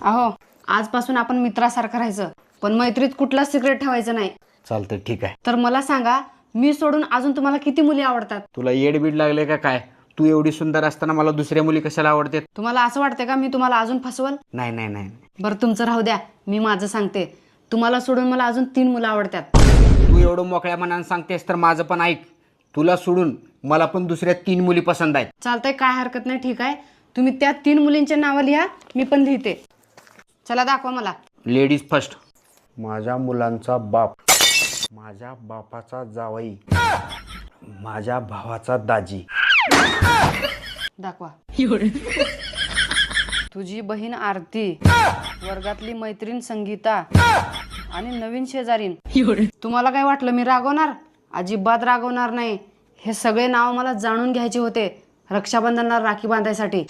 अहो, आजपासून आपण मित्रासारखं राहायचं, पण मैत्रीत कुठलाच सिक्रेट ठेवायचं नाही. चालतंय, ठीक आहे. तर मला सांगा, मी सोडून अजून तुम्हाला किती मुली आवडतात? तुला येडबीड लागले का काय? तू एवढी सुंदर असताना मला दुसऱ्या मुली कशाला आवडतात? तुम्हाला असं वाटतं का मी तुम्हाला अजून फसवल? नाही नाही नाही. बरं तुमचं राहू द्या, मी माझं सांगते. तुम्हाला सोडून मला अजून 3 मुलं आवडतात. तू एवढं मोकळ्या मनानं सांगतेस तर माझं पण ऐक. तुला सोडून मला पण दुसऱ्या 3 मुली पसंत आहेत. चालतंय, काय हरकत नाही. ठीक आहे, तुम्ही त्या 3 मुलींचे नावं लिहा, मी पण लिहिते. चला दाखवा मला. Ladies first. माझ्या मुलांचा बाप, माझ्या बापाचा जावई, माझ्या भावाचा दाजी. दाखवा. तुझी बहीण आरती, वर्गातली मैत्रीण संगीता आणि नवीन शेजारीन. तुम्हाला काय वाटलं मी रागवणार? अजिबात रागवणार नाही. हे सगळे नाव मला जाणून घ्यायचे होते रक्षाबंधनला राखी बांधायसाठी.